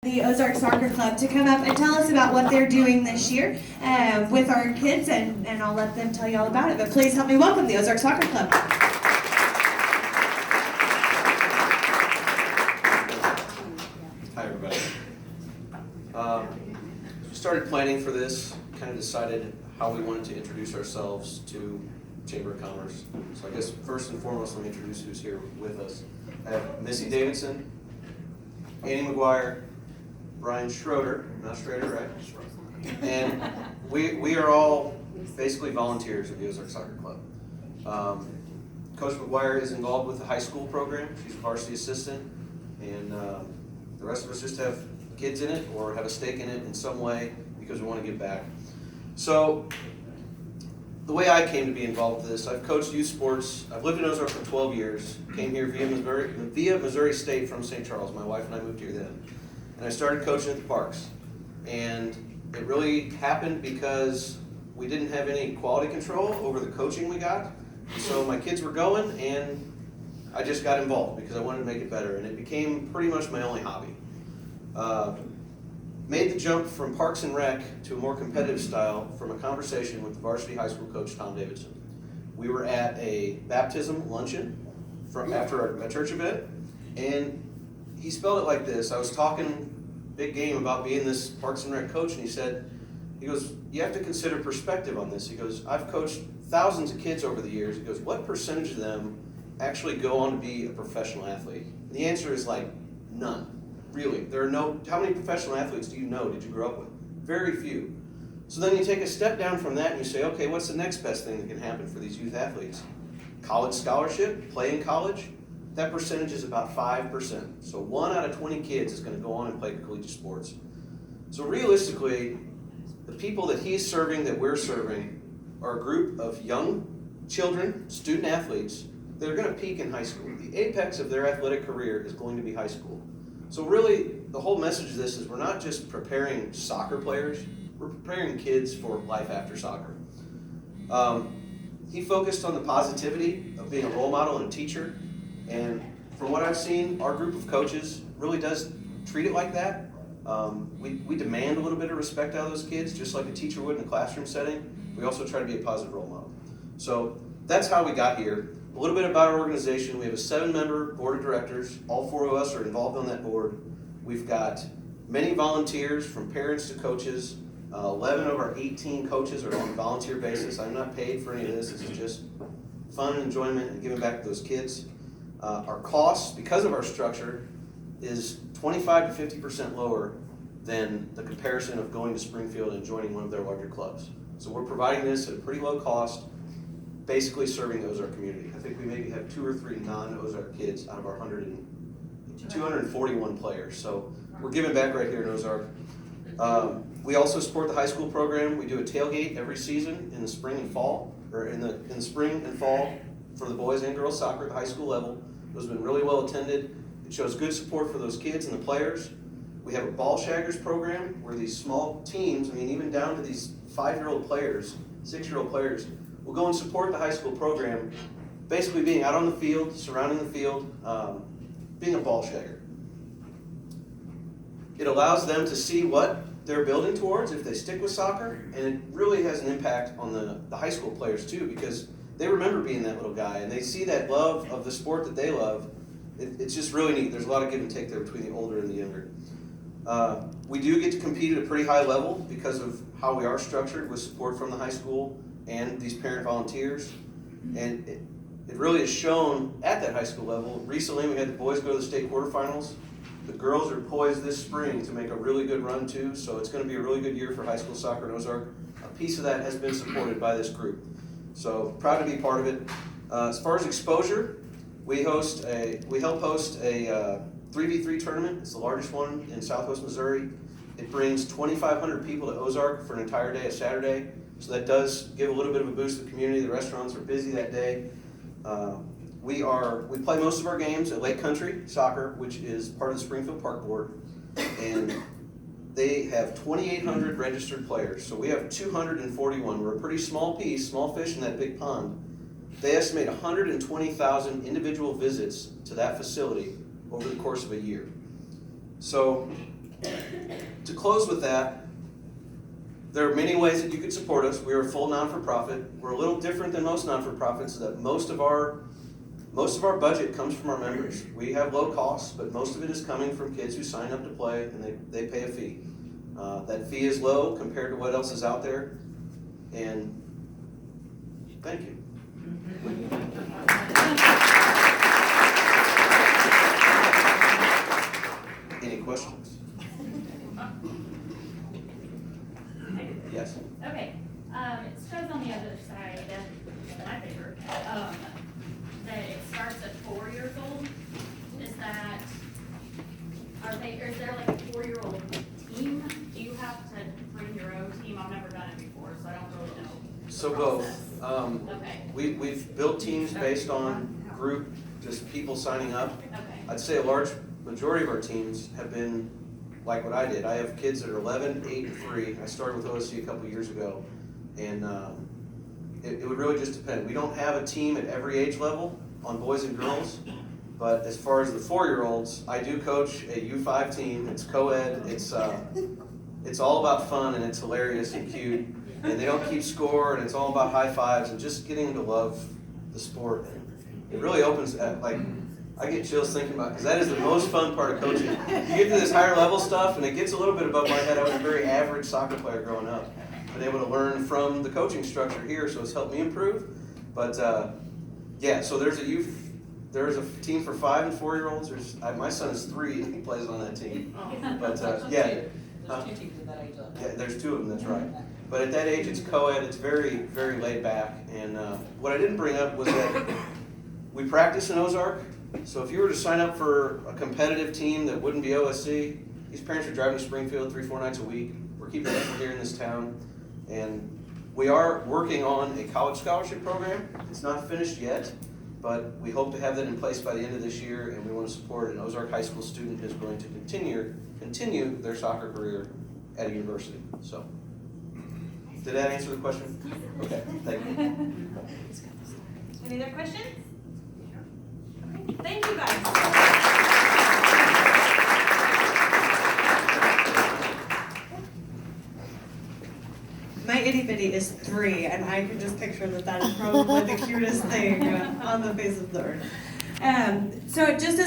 The Ozark Soccer Club to come up and tell us about what they're doing this year with our kids, and I'll let them tell you all about it. But please help me welcome the Ozark Soccer Club. Hi, everybody. We started planning for this, kind of decided how we wanted to introduce ourselves to Chamber of Commerce. So I guess first and foremost, let me introduce who's here with us. I have Missy Davidson, Annie McGuire, Brian Schroeder, not Schrader, right? And we are all basically volunteers at the Ozark Soccer Club. Coach McGuire is involved with the high school program. She's a varsity assistant, and the rest of us just have kids in it or have a stake in it in some way because we want to give back. So the way I came to be involved with this, I've coached youth sports. I've lived in Ozark for 12 years. Came here via Missouri State from St. Charles. My wife and I moved here then. And I started coaching at the parks. And it really happened because we didn't have any quality control over the coaching we got. And so my kids were going, and I just got involved because I wanted to make it better. And it became pretty much my only hobby. Made the jump from Parks and Rec to a more competitive style from a conversation with the varsity high school coach, Tom Davidson. We were at a baptism luncheon after a church event, and he spelled it like this. I was talking big game about being this Parks and Rec coach, and he goes, you have to consider perspective on this. He goes, I've coached thousands of kids over the years. He goes, what percentage of them actually go on to be a professional athlete? And the answer is like none. Really, how many professional athletes do you know, did you grow up with? Very few. So then you take a step down from that and you say, okay, what's the next best thing that can happen for these youth athletes? College scholarship, play in college, that percentage is about 5%. So 1 out of 20 kids is going to go on and play collegiate sports. So realistically, the people that he's serving, that we're serving, are a group of young children, student athletes, that are going to peak in high school. The apex of their athletic career is going to be high school. So really, the whole message of this is we're not just preparing soccer players, we're preparing kids for life after soccer. He focused on the positivity of being a role model and a teacher, and from what I've seen, our group of coaches really does treat it like that. We demand a little bit of respect out of those kids, just like a teacher would in a classroom setting. We also try to be a positive role model. So that's how we got here. A little bit about our organization. We have a 7-member board of directors. All 4 of us are involved on that board. We've got many volunteers, from parents to coaches. 11 of our 18 coaches are on a volunteer basis. I'm not paid for any of this. This is just fun and enjoyment and giving back to those kids. Our costs, because of our structure, is 25 to 50% lower than the comparison of going to Springfield and joining one of their larger clubs. So we're providing this at a pretty low cost, basically serving the Ozark community. I think we maybe have 2 or 3 non-Ozark kids out of our 241 players. So we're giving back right here in Ozark. We also support the high school program. We do a tailgate every season in the spring and fall, or in the spring and fall for the boys and girls soccer at the high school level. Those have been really well attended. It shows good support for those kids and the players. We have a ball shaggers program where these small teams, even down to these 5-year-old players, 6-year-old players, will go and support the high school program, basically being out on the field, surrounding the field, being a ball shagger. It allows them to see what they're building towards if they stick with soccer, and it really has an impact on the high school players too, because they remember being that little guy, and they see that love of the sport that they love. It's just really neat. There's a lot of give and take there between the older and the younger. We do get to compete at a pretty high level because of how we are structured with support from the high school and these parent volunteers, and it really is shown at that high school level. Recently we had the boys go to the state quarterfinals. The girls are poised this spring to make a really good run too, so it's going to be a really good year for high school soccer in Ozark. A piece of that has been supported by this group, so proud to be part of it. As far as exposure, we help host a 3v3 tournament. It's the largest one in Southwest Missouri. It brings 2,500 people to Ozark for an entire day, a Saturday. So that does give a little bit of a boost to the community. The restaurants are busy that day. We play most of our games at Lake Country Soccer, which is part of the Springfield Park Board, and they have 2,800 registered players. So we have 241. We're a pretty small piece, small fish in that big pond. They estimate 120,000 individual visits to that facility over the course of a year. So close with that, there are many ways that you could support us. We're a full non-for-profit. We're a little different than most non-for-profits that most of our budget comes from our members. We have low costs, but most of it is coming from kids who sign up to play and they pay a fee. That fee is low compared to what else is out there. And thank you. Any questions? Yes. Okay, it shows on the other side, my paper, that it starts at 4 years old. Is that, is there like a 4-year-old team? Do you have to bring your own team? I've never done it before, so I don't really know. So both. Okay. We've built teams based on group, just people signing up. Okay. I'd say a large majority of our teams have been like what I did. I have kids that are 11, 8, and 3. I started with OSC a couple years ago, and it would really just depend. We don't have a team at every age level on boys and girls, but as far as the 4-year-olds, I do coach a U5 team. It's co-ed. It's all about fun, and it's hilarious and cute, and they don't keep score, and it's all about high fives and just getting to love the sport. And it really opens like. I get chills thinking about it, because that is the most fun part of coaching. You get to this higher level stuff, and it gets a little bit above my head. I was a very average soccer player growing up. Been able to learn from the coaching structure here, so it's helped me improve. But yeah, so there's a team for 5 and 4-year-olds. My son is 3, and he plays on that team. But yeah, There's 2 teams at that age level. yeah, there's 2 of them. That's right. But at that age, it's co-ed. It's very, very laid back. And what I didn't bring up was that we practice in Ozark. So if you were to sign up for a competitive team that wouldn't be OSC, these parents are driving to Springfield 3-4 nights a week. We're keeping them here in this town. And we are working on a college scholarship program. It's not finished yet, but we hope to have that in place by the end of this year, and we want to support an Ozark High School student who's going to continue their soccer career at a university. So, did that answer the question? Okay, thank you. Any other questions? Thank you guys. My itty bitty is 3, and I can just picture that is probably the cutest thing on the face of the earth. So just as